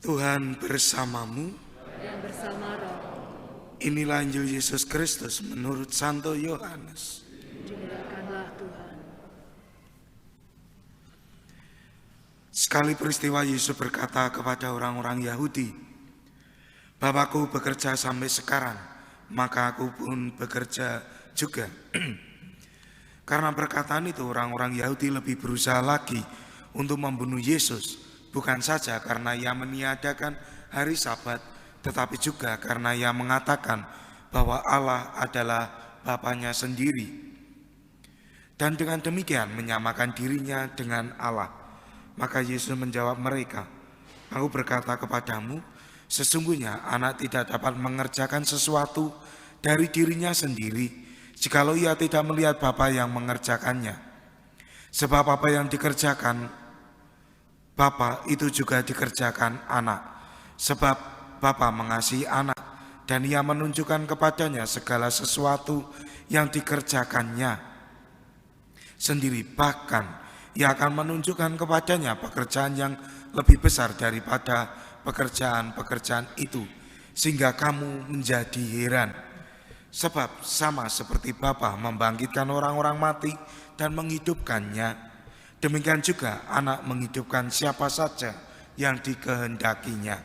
Tuhan bersamamu. Dan bersama roh. Inilah Injil Yesus Kristus menurut Santo Yohanes. Dimuliakanlah Tuhan. Sekali peristiwa Yesus berkata kepada orang-orang Yahudi, "Bapakku bekerja sampai sekarang, maka aku pun bekerja juga." Karena perkataan itu orang-orang Yahudi lebih berusaha lagi untuk membunuh Yesus, bukan saja karena ia meniadakan hari Sabat, tetapi juga karena ia mengatakan bahwa Allah adalah Bapanya sendiri. Dan dengan demikian menyamakan dirinya dengan Allah. Maka Yesus menjawab mereka, "Aku berkata kepadamu, sesungguhnya anak tidak dapat mengerjakan sesuatu dari dirinya sendiri, jikalau ia tidak melihat Bapa yang mengerjakannya. Sebab apa yang dikerjakan Bapa itu juga dikerjakan anak. Sebab Bapa mengasihi anak dan ia menunjukkan kepadanya segala sesuatu yang dikerjakannya sendiri. Bahkan ia akan menunjukkan kepadanya pekerjaan yang lebih besar daripada pekerjaan-pekerjaan itu, sehingga kamu menjadi heran. Sebab sama seperti Bapa membangkitkan orang-orang mati dan menghidupkannya, demikian juga anak menghidupkan siapa saja yang dikehendakinya.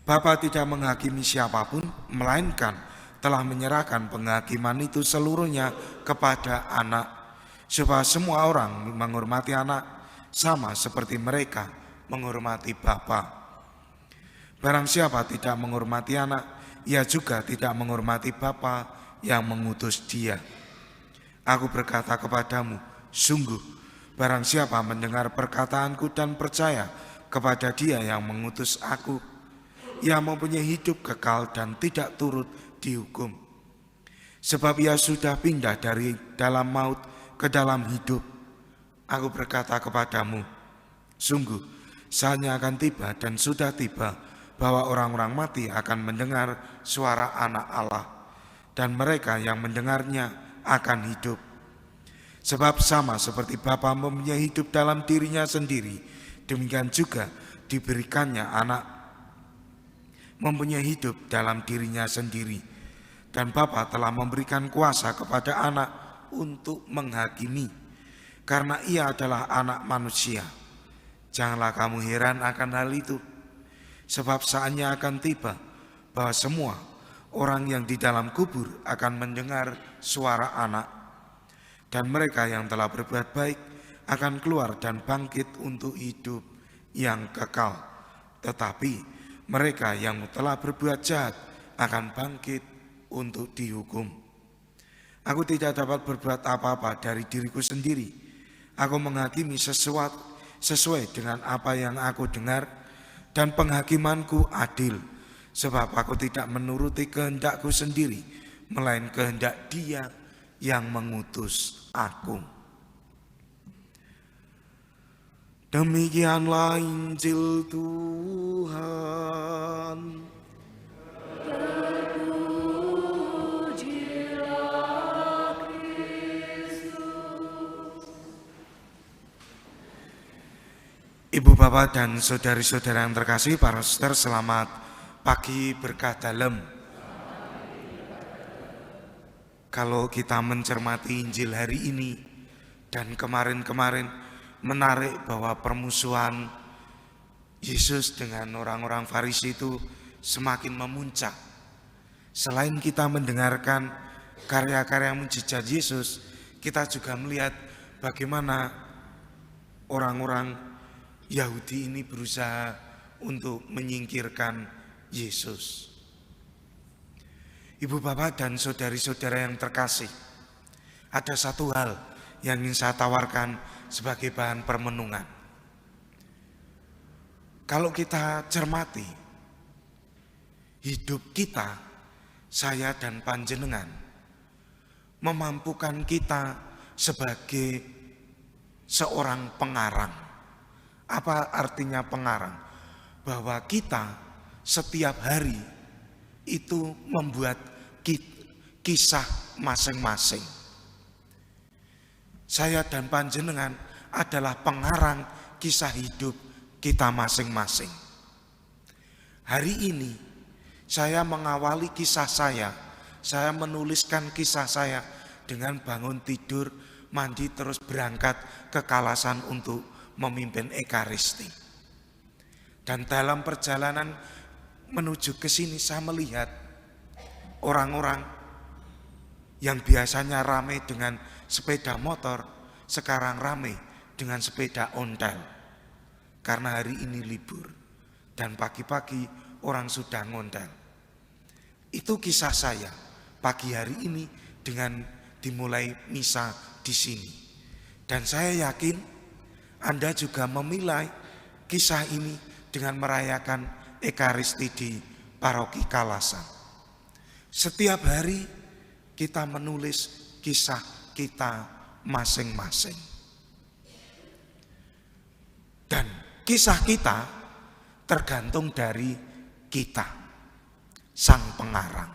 Bapa tidak menghakimi siapapun, melainkan telah menyerahkan penghakiman itu seluruhnya kepada anak, supaya semua orang menghormati anak sama seperti mereka menghormati Bapa. Barang siapa tidak menghormati anak, ia juga tidak menghormati Bapa yang mengutus dia. Aku berkata kepadamu, sungguh, barang siapa mendengar perkataanku dan percaya kepada Dia yang mengutus aku, ia mempunyai hidup kekal dan tidak turut dihukum. Sebab ia sudah pindah dari dalam maut ke dalam hidup. Aku berkata kepadamu, sungguh, saatnya akan tiba dan sudah tiba bahwa orang-orang mati akan mendengar suara Anak Allah, dan mereka yang mendengarnya akan hidup. Sebab sama seperti Bapa mempunyai hidup dalam dirinya sendiri, demikian juga diberikannya anak mempunyai hidup dalam dirinya sendiri. Dan Bapa telah memberikan kuasa kepada anak untuk menghakimi, karena ia adalah anak manusia. Janganlah kamu heran akan hal itu, sebab saatnya akan tiba bahwa semua orang yang di dalam kubur akan mendengar suara anak. Dan mereka yang telah berbuat baik akan keluar dan bangkit untuk hidup yang kekal. Tetapi mereka yang telah berbuat jahat akan bangkit untuk dihukum. Aku tidak dapat berbuat apa-apa dari diriku sendiri. Aku menghakimi sesuatu sesuai dengan apa yang aku dengar, dan penghakimanku adil. Sebab aku tidak menuruti kehendakku sendiri, melainkan kehendak Dia yang mengutus aku. Demikianlah Injil Tuhan. Terpujilah Kristus. Ibu bapak dan saudari-saudara yang terkasih, para saudara, selamat pagi berkah dalam. Kalau kita mencermati Injil hari ini dan kemarin-kemarin, menarik bahwa permusuhan Yesus dengan orang-orang Farisi itu semakin memuncak. Selain kita mendengarkan karya-karya mujizat Yesus, kita juga melihat bagaimana orang-orang Yahudi ini berusaha untuk menyingkirkan Yesus. Ibu bapak dan saudari-saudara yang terkasih, ada satu hal yang ingin saya tawarkan sebagai bahan permenungan. Kalau kita cermati hidup kita, saya dan panjenengan, memampukan kita sebagai seorang pengarang. Apa artinya pengarang? Bahwa kita setiap hari itu membuat kisah masing-masing. Saya dan panjenengan adalah pengarang kisah hidup kita masing-masing. Hari ini saya mengawali kisah saya menuliskan kisah saya dengan bangun tidur, mandi terus berangkat ke Kalasan untuk memimpin Ekaristi. Dan dalam perjalanan menuju ke sini saya melihat orang-orang yang biasanya ramai dengan sepeda motor sekarang ramai dengan sepeda ontel. Karena hari ini libur dan pagi-pagi orang sudah ngontel. Itu kisah saya pagi hari ini dengan dimulai misa di sini. Dan saya yakin Anda juga memilai kisah ini dengan merayakan Ekaristi di Paroki Kalasan. Setiap hari kita menulis kisah kita masing-masing. Dan kisah kita tergantung dari kita, sang pengarang.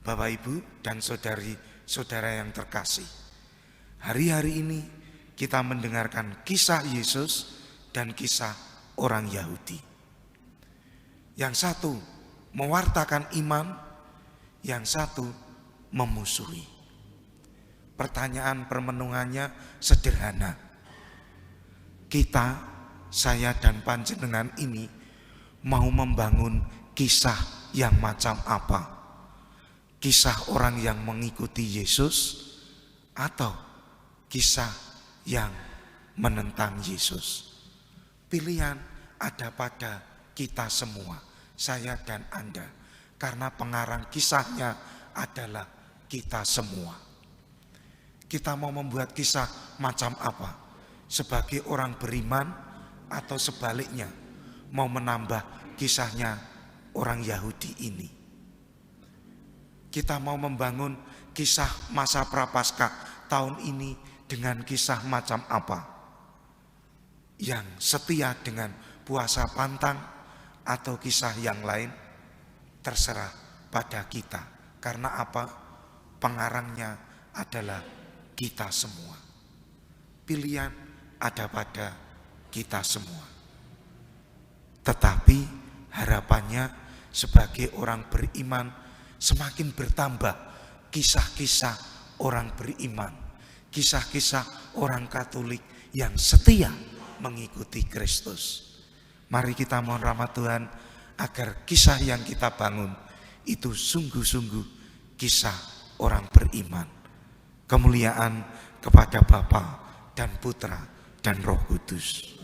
Bapak, Ibu, dan saudari-saudara yang terkasih, hari-hari ini kita mendengarkan kisah Yesus dan kisah orang Yahudi. Yang satu mewartakan iman, yang satu memusuhi. Pertanyaan permenungannya sederhana. Kita, saya dan panjenengan ini mau membangun kisah yang macam apa? Kisah orang yang mengikuti Yesus atau kisah yang menentang Yesus? Pilihan ada pada kita semua, saya dan Anda, karena pengarang kisahnya adalah kita semua. Kita mau membuat kisah macam apa? Sebagai orang beriman atau sebaliknya mau menambah kisahnya orang Yahudi ini? Kita mau membangun kisah masa Prapaskah tahun ini dengan kisah macam apa? Yang setia dengan puasa pantang atau kisah yang lain? Terserah pada kita. Karena apa? Pengarangnya adalah kita semua. Pilihan ada pada kita semua. Tetapi harapannya sebagai orang beriman semakin bertambah kisah-kisah orang beriman, kisah-kisah orang Katolik yang setia mengikuti Kristus. Mari kita mohon rahmat Tuhan agar kisah yang kita bangun itu sungguh-sungguh kisah orang beriman. Kemuliaan kepada Bapa dan Putra dan Roh Kudus.